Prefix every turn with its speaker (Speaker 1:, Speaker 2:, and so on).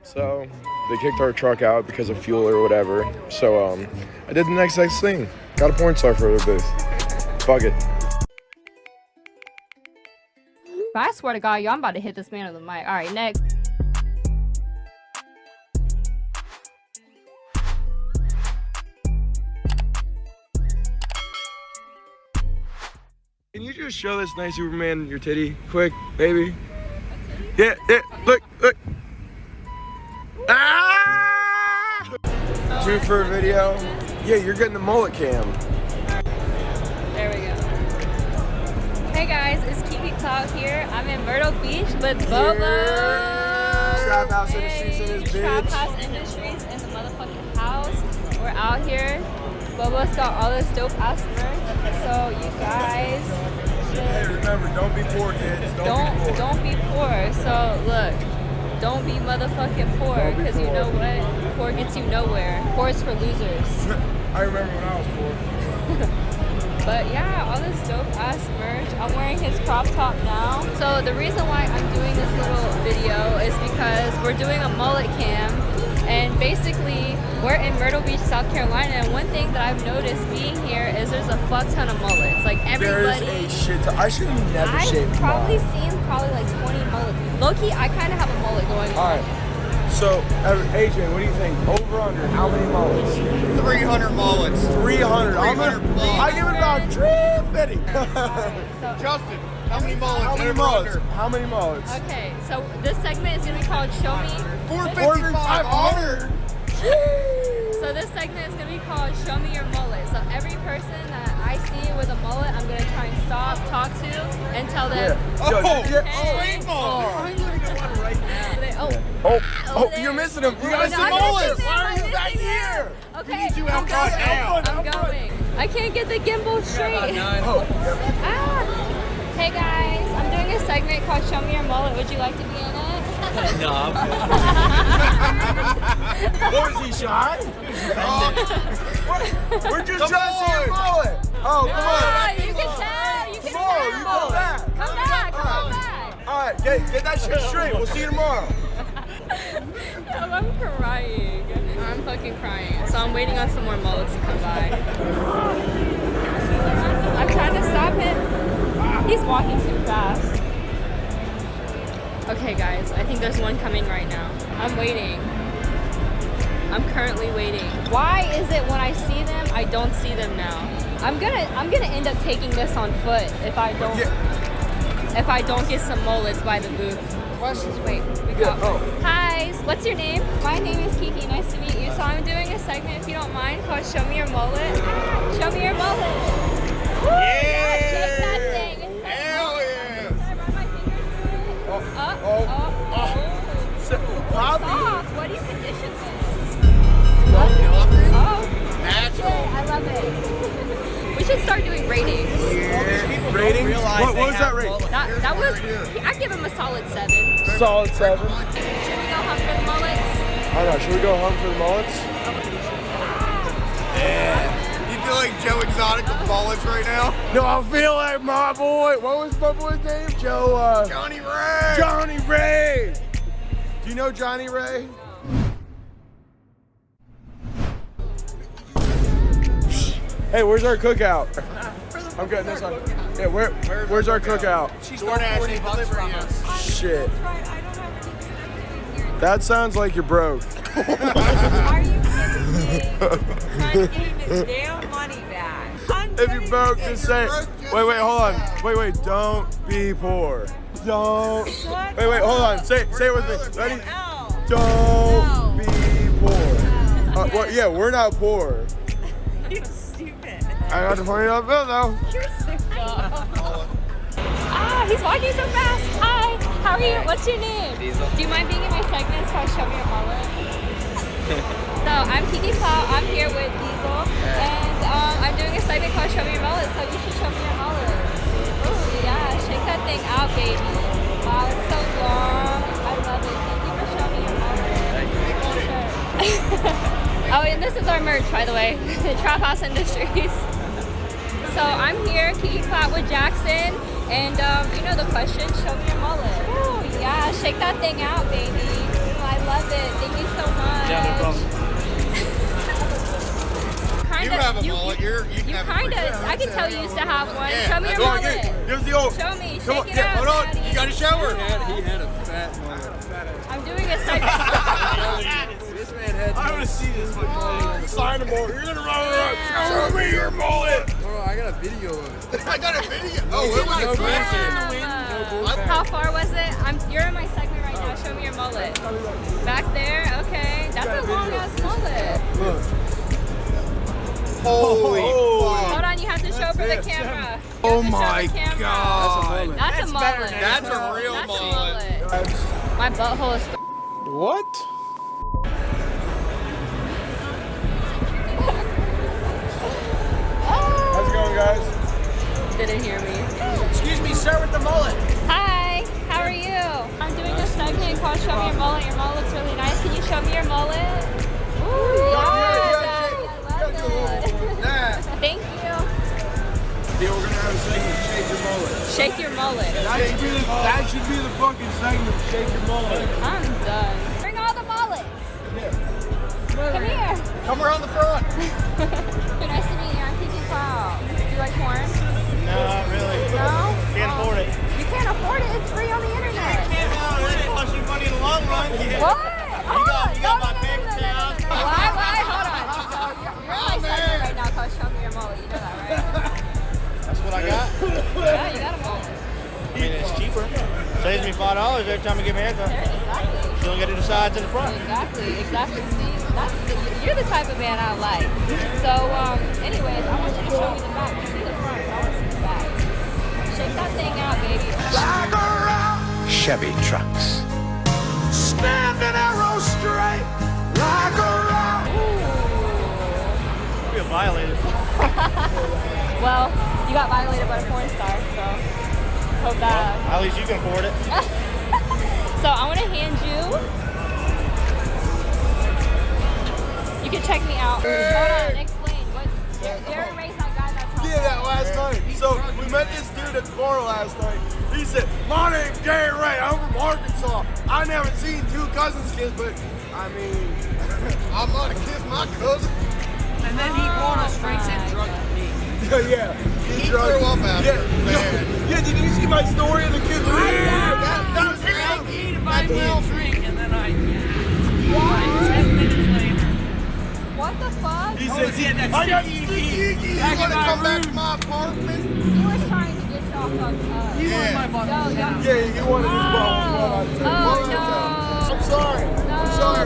Speaker 1: So they kicked our truck out because of fuel or whatever. So I did the next thing. Got a porn star for the booth. Fuck it.
Speaker 2: But I swear to God, y'all, I'm about to hit this man on the mic. All right, next.
Speaker 1: Can you just show this nice Superman your titty quick, baby? Yeah, look. Ah! Two for a video. Yeah, you're getting the mullet cam.
Speaker 2: There we go. Hey guys, it's Kiki Klout here. I'm in Myrtle Beach with Bobo.
Speaker 1: Trap House Industries in this bitch.
Speaker 2: Trap House Industries in the motherfucking house. We're out here. Bobo's got all this dope ass merch. So you guys
Speaker 1: Hey, remember, don't be poor, kids.
Speaker 2: don't be poor. So look, don't be motherfucking poor, because you know what? Poor gets you nowhere. Poor is for losers.
Speaker 1: I remember when I was poor.
Speaker 2: But yeah, all this dope ass merch. I'm wearing his crop top now. So the reason why I'm doing this little video is because we're doing a mullet cam. And basically, we're in Myrtle Beach, South Carolina, and one thing that I've noticed being here is there's a fuck ton of mullets. Like everybody.
Speaker 1: There's a shit ton. I should have never shaved
Speaker 2: I've probably seen like 20 mullets. Low-key, I kind of have a mullet going on.
Speaker 1: Alright, so AJ, what do you think? Over under, how many mullets?
Speaker 3: 300 mullets.
Speaker 1: 300. I give it about 350.
Speaker 3: Justin, how many mullets?
Speaker 1: How many mullets? How many mullets?
Speaker 2: Okay, so this segment is going to be called Show Me.
Speaker 3: 450.
Speaker 2: So this segment is going to be called Show Me Your Mullet. So every person that I see with a mullet, I'm going to try and stop, talk to, and tell them,
Speaker 3: Straight mullet.
Speaker 1: I'm gonna get one right now.
Speaker 2: Oh,
Speaker 1: You're missing them. You gotta
Speaker 2: No,
Speaker 1: see
Speaker 2: I'm
Speaker 1: mullets.
Speaker 2: missing them.
Speaker 1: Why are
Speaker 2: I'm
Speaker 1: you back
Speaker 2: missing them.
Speaker 1: here?
Speaker 2: Okay,
Speaker 3: You
Speaker 2: I'm
Speaker 3: have
Speaker 2: going. I'm going. I can't get the gimbal straight.
Speaker 1: Oh,
Speaker 2: Hey guys, I'm doing a segment called Show Me Your Mullet. Would you like to be in it?
Speaker 3: No, I'm
Speaker 1: what was he shot? We're just trying to see your mullet. Oh, come on.
Speaker 2: You can tell. You can
Speaker 1: Come on, you
Speaker 2: tell.
Speaker 1: come back.
Speaker 2: Come back. Come back.
Speaker 1: All right, get that shit straight. We'll see you tomorrow.
Speaker 2: I'm crying. I'm fucking crying. So I'm waiting on some more mullets to come by. I'm trying to stop him. He's walking too fast. Okay guys, I think there's one coming right now. I'm waiting. I'm currently waiting. Why is it when I see them, I don't see them now? I'm gonna end up taking this on foot if I don't get some mullets by the booth.
Speaker 3: Questions.
Speaker 2: Wait, we got
Speaker 1: Yeah,
Speaker 2: Hi, what's your name? My name is Kiki, nice to meet you. So I'm doing a segment, if you don't mind, called Show Me Your Mullet. Show me your mullet. Woo, yeah, shake that thing. It's so
Speaker 3: Hell
Speaker 2: long.
Speaker 3: yes.
Speaker 2: Can I run my fingers through it?
Speaker 1: Probably.
Speaker 2: Soft. What do you condition this?
Speaker 3: Nothing.
Speaker 2: Oh,
Speaker 3: Natural.
Speaker 2: I love it. We should start doing ratings.
Speaker 1: Ratings? What was that rate?
Speaker 2: That was, I give him a solid 7.
Speaker 1: Solid 7.
Speaker 2: Should we go hunt for the mullets?
Speaker 1: I don't know. Should we go hunt for the mullets?
Speaker 3: You feel like Joe Exotic with mullets right now?
Speaker 1: No, I feel like my boy. What was my boy's name? Joe.
Speaker 3: Johnny Ray.
Speaker 1: Johnny Ray. Do you know Johnny Ray? Hey, where's our cookout? I'm getting this on. Yeah, where's our cookout?
Speaker 3: She's DoorDash $40 from us.
Speaker 1: Shit. That sounds like you're broke.
Speaker 4: Are you kidding me? Trying to give his damn money back.
Speaker 1: If you're broke, just say. Wait, hold on. Wait, don't be poor. Don't. Wait, hold on. Say it with me. Ready? Don't be poor. Well, yeah, we're not poor.
Speaker 4: You're stupid.
Speaker 1: I got the $20 bill though.
Speaker 4: You're sick.
Speaker 2: He's walking so fast. Hi, how are you? What's your name?
Speaker 5: Diesel.
Speaker 2: Do you mind being in my segment? It's called Show Me Your Mullet. So I'm Kiki Klout. I'm here with Diesel, and I'm doing a segment called Show Me Your Mullet. So you should show me your mullet. Oh yeah, shake that thing out, baby. Wow, it's so long. I love it. Thank you for showing me your mullet. Oh, and this is our merch, by the way, the Trap House Industries. So I'm here, Kiki Klout with Jackson, and you know the question, show me your mullet. Oh yeah, shake that thing out, baby. I love it.
Speaker 3: You
Speaker 2: You
Speaker 3: have
Speaker 2: kind
Speaker 3: a
Speaker 2: of, I can tell you used to have one.
Speaker 3: Yeah,
Speaker 2: Show me your
Speaker 1: Go on,
Speaker 2: mullet.
Speaker 1: here's the old.
Speaker 2: Show me,
Speaker 1: Come on,
Speaker 2: shake it
Speaker 1: yeah,
Speaker 2: out,
Speaker 3: Hold on,
Speaker 2: Daddy.
Speaker 3: you got to show her.
Speaker 5: He had a fat mullet.
Speaker 2: I'm doing a segment.
Speaker 5: This man had.
Speaker 1: I want to see this one. Sign them over. You're gonna run around.
Speaker 2: Yeah.
Speaker 1: Show me your mullet.
Speaker 5: Bro, I got a video of it.
Speaker 3: I got a video. Oh, it was
Speaker 5: no
Speaker 3: a
Speaker 5: bullshit.
Speaker 2: How far was it? You're in my segment right now. Show me your mullet. Back there? Okay. That's a long ass mullet.
Speaker 5: Look.
Speaker 3: Holy
Speaker 1: Oh.
Speaker 2: Hold on, you have to show for the camera. You
Speaker 3: Oh
Speaker 2: have to show
Speaker 3: my
Speaker 2: the camera.
Speaker 3: God.
Speaker 2: That's a mullet.
Speaker 3: That's a real
Speaker 2: That's a
Speaker 3: mullet.
Speaker 2: mullet. My butthole is.
Speaker 5: What?
Speaker 1: How's it going, guys?
Speaker 2: Didn't hear me.
Speaker 3: Excuse me, sir, with the mullet.
Speaker 2: Hi, how are you? I'm doing a segment called Show Me Your Mullet. Your mullet looks really nice. Can you show me your mullet? Ooh, yes. I love it.
Speaker 3: Nah.
Speaker 2: Thank you.
Speaker 1: Yeah, we're gonna have a segment. Shake your mullet.
Speaker 2: Shake your mullet.
Speaker 1: That should be the fucking segment. Shake your mullet.
Speaker 2: I'm done. Bring all the mullets. Come here.
Speaker 3: Come around the front.
Speaker 2: Nice to meet you. I'm Kiki Klout. Do you like porn?
Speaker 6: No, not really.
Speaker 2: No?
Speaker 6: Can't afford it.
Speaker 2: You can't afford it. It's free on the internet.
Speaker 6: It costs you money in the long run.
Speaker 2: What?
Speaker 6: You got my paper towels.
Speaker 2: Why? Hold on. So you're my segment right now called Show Me Your Mullet. You know that, right?
Speaker 6: That's what I got.
Speaker 2: Yeah, you got a mullet.
Speaker 6: I mean, it's cheaper. Saves me $5 every time I get my haircut.
Speaker 2: Exactly.
Speaker 6: You don't get to the sides and the front.
Speaker 2: Exactly. See, you're the type of man I like. So, anyways, I want you to show me the back. You see the front, but I want to see the back. Shake that thing out, baby.
Speaker 7: Chevy trucks. Standing arrow straight like a rock.
Speaker 6: I feel violated.
Speaker 2: Well, you got violated by a porn star, so hope that.
Speaker 6: At least you can afford it.
Speaker 2: So I want to hand you. You can check me out. Hold on, explain. What? Gary Ray's that guy that's
Speaker 1: Yeah, that last night. So we met this dude at the bar last night. He said, "My name's Gary Ray. I'm from Arkansas. I never seen two cousins kiss, but I mean,
Speaker 3: I'm gonna kiss my cousin.
Speaker 4: And then he won a strengths and drug me.
Speaker 1: yeah."
Speaker 3: He threw up after.
Speaker 1: Yeah. Yeah. Did you see my story of the kid?
Speaker 3: That was him.
Speaker 4: I need to buy me a drink, and then I. 10 minutes later.
Speaker 2: What the fuck?
Speaker 1: He
Speaker 4: Oh,
Speaker 1: said,
Speaker 4: yeah, that's
Speaker 1: "I got
Speaker 3: You
Speaker 4: Back in
Speaker 3: wanna
Speaker 4: my
Speaker 3: come back
Speaker 4: room.
Speaker 3: to my apartment?
Speaker 2: He was trying to get y'all fucked up.
Speaker 4: You
Speaker 3: Yeah.
Speaker 4: want my bottle
Speaker 2: Yo,
Speaker 4: down.
Speaker 1: Yeah, you wanted his ball.
Speaker 2: Oh, no.
Speaker 1: I'm sorry. I'm sorry.